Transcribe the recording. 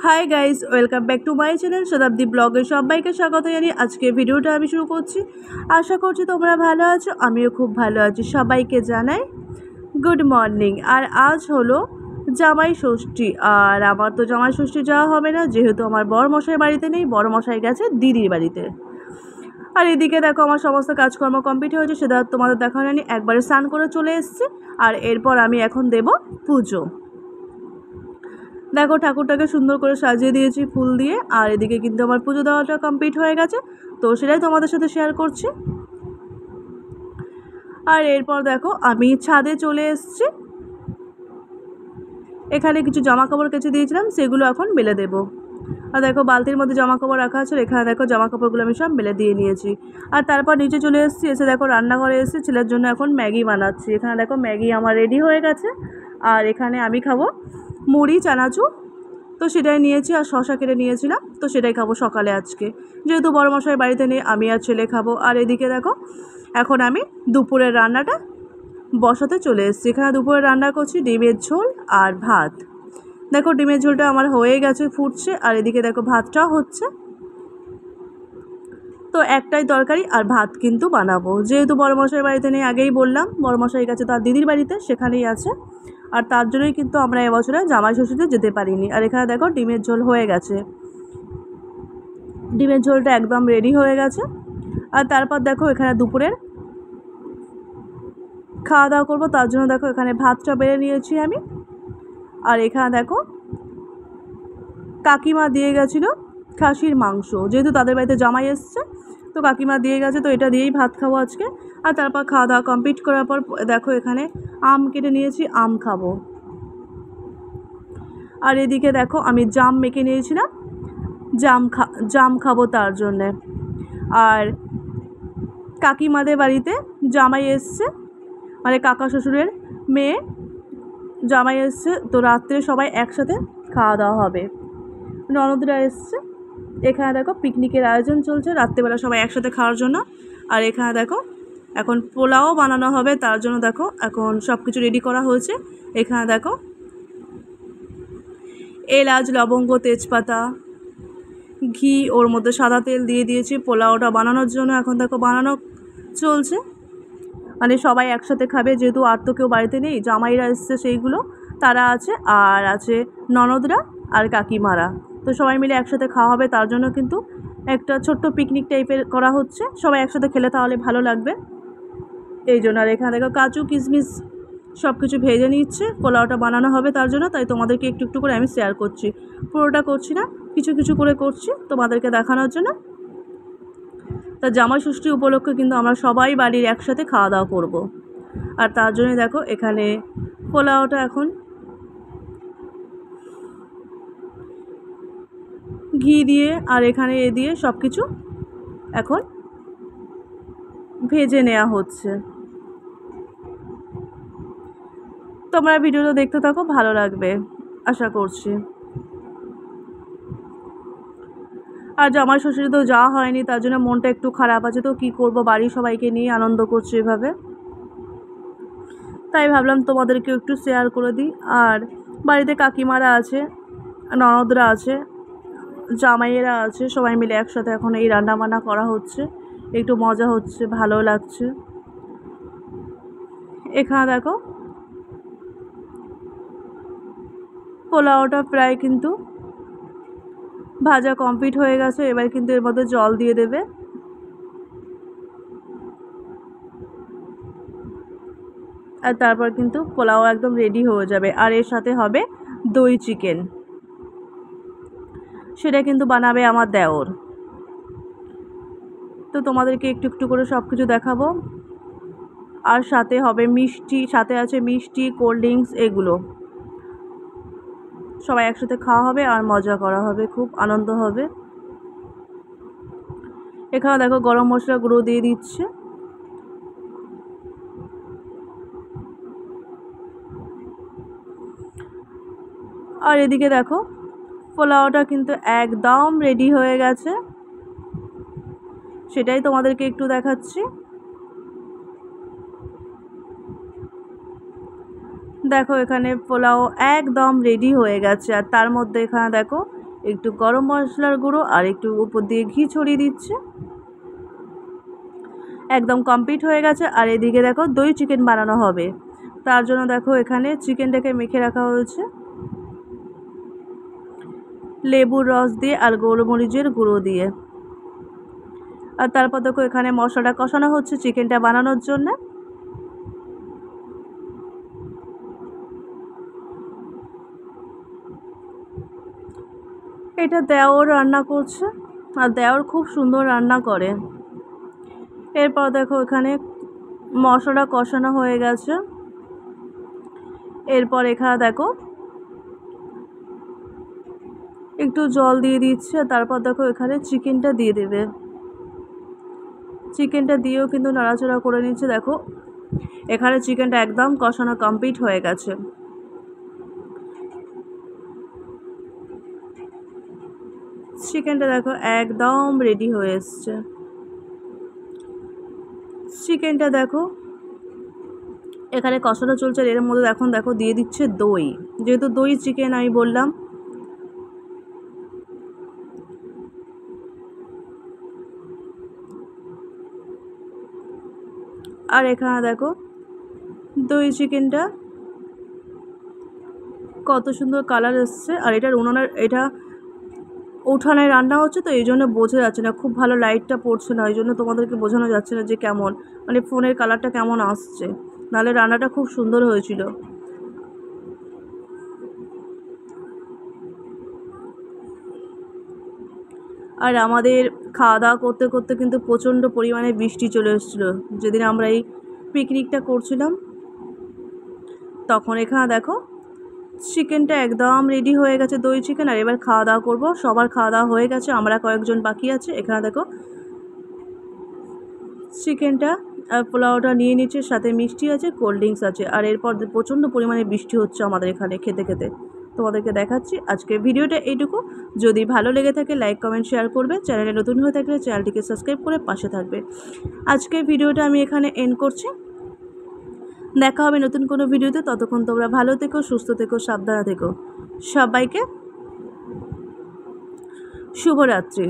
Hi guys, welcome back to my channel শতাব্দী ব্লগে সবাইকে স্বাগত জানিয়ে আজকে ভিডিওটা আমি শুরু করছি। আশা করছি তোমরা ভালো আছো, আমিও খুব ভালো আছি। সবাইকে জানাই গুড মর্নিং। আর আজ হলো জামাই ষষ্ঠী, আর আমার তো জামাই ষষ্ঠী যাওয়া হবে না, যেহেতু আমার বড়মশাই বাড়িতে নেই, বড়মশাই গেছে দিদির বাড়িতে। আর এদিকে দেখো আমার সমস্ত কাজকর্ম কমপ্লিট হয়েছে, সেটা তোমাদের দেখা হয়নি। একবারে স্নান করে চলে এসেছি, আর এরপর আমি এখন দেব পুজো। দেখো ঠাকুরটাকে সুন্দর করে সাজিয়ে দিয়েছি ফুল দিয়ে, আর এদিকে কিন্তু আমার পুজো দেওয়াটা কমপ্লিট হয়ে গেছে, তো সেটাই তোমাদের সাথে শেয়ার করছি। আর এরপর দেখো আমি ছাদে চলে এসেছি। এখানে কিছু জামা কাপড় কেচে দিয়েছিলাম, সেগুলো এখন মেলে দেবো। আর দেখো বালতির মধ্যে জামা কাপড় রাখা আছে, এখানে দেখো জামা কাপড়গুলো আমি সব মেলে দিয়ে নিয়েছি। আর তারপর নিচে চলে এসেছি, এসে দেখো রান্নাঘরে এসেছি, ছেলের জন্য এখন ম্যাগি বানাচ্ছি। এখানে দেখো ম্যাগি আমার রেডি হয়ে গেছে, আর এখানে আমি খাবো মুড়ি চানাচুর, তো সেটাই নিয়েছি। আর শশা কেটে নিয়েছিলাম, তো সেটাই খাবো সকালে আজকে, যেহেতু বড়মশাই বাড়িতে নেই, আমি আর ছেলে খাবো। আর এদিকে দেখো এখন আমি দুপুরের রান্নাটা বসাতে চলে এসেছি। এখানে দুপুরে রান্না করছি ডিমের ঝোল আর ভাত। দেখো ডিমের ঝোলটা আমার হয়ে গেছে, ফুটছে, আর এদিকে দেখো ভাতটাও হচ্ছে। তো একটাই তরকারি আর ভাত কিন্তু বানাবো, যেহেতু বড়মশাই বাড়িতে নেই, আগেই বললাম বড়মশাই গেছে তার দিদির বাড়িতে, সেখানেই আছে। আর তার জন্যই কিন্তু আমরা এবছরে জামাই ষষ্ঠীতে যেতে পারিনি। আর এখানে দেখো ডিমের ঝোল হয়ে গেছে, ডিমের ঝোলটা একদম রেডি হয়ে গেছে। আর তারপর দেখো এখানে দুপুরের খাওয়া দাওয়া করবো, তার জন্য দেখো এখানে ভাতটা বেড়ে নিয়েছি আমি। আর এখানে দেখো কাকিমা দিয়ে গেছিলো খাসির মাংস, যেহেতু তাদের বাড়িতে জামাই এসছে, তো কাকিমা দিয়ে গেছে, তো এটা দিয়েই ভাত খাবো আজকে। আর তারপর খাওয়া দাওয়া কমপ্লিট করার পর দেখো এখানে আম কেটে নিয়েছি, আম খাবো। আর এদিকে দেখো আমি জাম মেখে নিয়েছিলাম, জাম খাবো তার জন্যে। আর কাকিমাদের বাড়িতে জামাই এসছে, মানে কাকা শ্বশুরের মেয়ে জামাই এসছে, তো রাত্রে সবাই একসাথে খাওয়া দাওয়া হবে। ননদরা এসছে। এখানে দেখো পিকনিকের আয়োজন চলছে, রাত্রেবেলা সবাই একসাথে খাওয়ার জন্য। আর এখানে দেখো এখন পোলাও বানানো হবে, তার জন্য দেখো এখন সব কিছু রেডি করা হয়েছে। এখানে দেখো এলাচ, লবঙ্গ, তেজপাতা, ঘি, ওর মধ্যে সাদা তেল দিয়ে দিয়েছি পোলাওটা বানানোর জন্য। এখন দেখো বানানো চলছে, মানে সবাই একসাথে খাবে, যেহেতু আর তো কেউ বাড়িতে নেই, জামাইরা এসছে সেইগুলো তারা আছে, আর আছে ননদরা আর কাকিমারা, তো সবাই মিলে একসাথে খাওয়া হবে। তার জন্য কিন্তু একটা ছোট্ট পিকনিক টাইপের করা হচ্ছে, সবাই একসাথে খেলে তাহলে ভালো লাগবে, এই জন্য। আর এখানে দেখো কাজু কিশমিশ সব কিছু ভেজে নিচ্ছে, পোলাওটা বানানো হবে তার জন্য, তাই তোমাদেরকে একটু একটু করে আমি শেয়ার করছি, পুরোটা করছি না, কিছু কিছু করে করছি তোমাদেরকে দেখানোর জন্য। তা জামাই ষষ্ঠী উপলক্ষে কিন্তু আমরা সবাই বাড়ির একসাথে খাওয়া দাওয়া করব। আর তার জন্যই দেখো এখানে পোলাওটা এখন ঘি দিয়ে আর এখানে এ দিয়ে সব কিছু এখন ভেজে নেওয়া হচ্ছে। তোমরা ভিডিওটা দেখতে থাকো, ভালো লাগবে আশা করছি। আর জামাই ষষ্ঠীতে তো যাওয়া হয়নি, তার জন্য মনটা একটু খারাপ আছে, তো কী করব, বাড়ির সবাইকে নিয়ে আনন্দ করছি এভাবে, তাই ভাবলাম তোমাদেরকেও একটু শেয়ার করে দিই। আর বাড়িতে কাকিমারা আছে, ননদরা আছে, জামাইয়েরা আছে, সবাই মিলে একসাথে এখন এই রান্নাবান্না করা হচ্ছে, একটু মজা হচ্ছে, ভালো লাগছে। এখানে দেখো পোলাওটা প্রায় কিন্তু ভাজা কমপ্লিট হয়ে গেছে, এবার কিন্তু এর মধ্যে জল দিয়ে দেবে। আর তারপর কিন্তু পোলাও একদম রেডি হয়ে যাবে। আর এর সাথে হবে দই চিকেন, সেটা কিন্তু বানাবে আমার দেওর, তো তোমাদেরকে একটু একটু করে সব কিছু দেখাবো। আর সাথে হবে মিষ্টি, সাথে আছে মিষ্টি, কোল্ড ড্রিঙ্কস, এগুলো সবাই একসাথে খাওয়া হবে আর মজা করা হবে, খুব আনন্দ হবে। এখানে দেখো গরম মশলা গুঁড়ো দিয়ে দিচ্ছে। আর এদিকে দেখো পোলাওটা কিন্তু একদম রেডি হয়ে গেছে, সেটাই তোমাদেরকে একটু দেখাচ্ছি। দেখো এখানে পোলাও একদম রেডি হয়ে গেছে, আর তার মধ্যে এখানে দেখো একটু গরম মশলার গুঁড়ো আর একটু উপর দিয়ে ঘি ছড়িয়ে দিচ্ছে। একদম কমপ্লিট হয়ে গেছে। আর এদিকে দেখো দই চিকেন বানানো হবে, তার জন্য দেখো এখানে চিকেনটাকে মেখে রাখা হয়েছে লেবুর রস দিয়ে আর গোলমরিচের গুঁড়ো দিয়ে। আর তারপর দেখো এখানে মশলাটা কষানো হচ্ছে চিকেনটা বানানোর জন্য। এটা দেওর রান্না করছে, আর দেওর খুব সুন্দর রান্না করে। এরপর দেখো এখানে মশলা কষানো হয়ে গেছে। এরপর এখানে দেখো একটু জল দিয়ে দিচ্ছে। তারপর দেখো এখানে চিকেনটা দিয়ে দেবে। চিকেনটা দিয়েও কিন্তু নাড়াচাড়া করে নিচ্ছে। দেখো এখানে চিকেনটা একদম কষানো কমপ্লিট হয়ে গেছে। চিকেনটা দেখো একদম রেডি হয়ে এসছে। চিকেনটা দেখো এখানে কষানো চলছে, এর মধ্যে এখন দেখো দিয়ে দিচ্ছে দই, যেহেতু দই চিকেন আমি বললাম। আর এখানে দেখো দই চিকেনটা কত সুন্দর কালার এসছে। আর এটার এটা উঠানে রান্না হচ্ছে, তো এই জন্য বোঝা যাচ্ছে না, খুব ভালো লাইটটা পড়ছে না, এই জন্য তোমাদেরকে বোঝানো যাচ্ছে না যে কেমন, মানে ফোনের কালারটা কেমন আসছে। নাহলে রান্নাটা খুব সুন্দর হয়েছিল। আর আমাদের খাওয়া দাওয়া করতে করতে কিন্তু প্রচণ্ড পরিমাণে বৃষ্টি চলে এসেছিলো যেদিন আমরা এই পিকনিকটা করছিলাম। তখন এখানে দেখো চিকেনটা একদম রেডি হয়ে গেছে, দই চিকেন। আর এবার খাওয়া দাওয়া করবো। সবার খাওয়া দাওয়া হয়ে গেছে, আমরা কয়েকজন বাকি আছে। এখানে দেখো চিকেনটা আর পোলাওটা নিয়ে নিচ্ছে, সাথে মিষ্টি আছে, কোল্ড ড্রিঙ্কস আছে। আর এরপর প্রচণ্ড পরিমাণে বৃষ্টি হচ্ছে আমাদের এখানে খেতে খেতে। তোমাদেরকে দেখাচ্ছি আজকে ভিডিওটা এইটুকু। যদি ভালো লেগে থাকে লাইক কমেন্ট শেয়ার করবে। চ্যানেলে নতুন হয়ে থাকলে চ্যানেলটিকে সাবস্ক্রাইব করে পাশে থাকবে। আজকের ভিডিওটা আমি এখানে এন্ড করছি। দেখা হবে নতুন কোনো ভিডিওতে। ততক্ষণ তোমরা ভালো থেকো, সুস্থ থেকো, সাবধানে থেকো। সবাইকে শুভরাত্রি।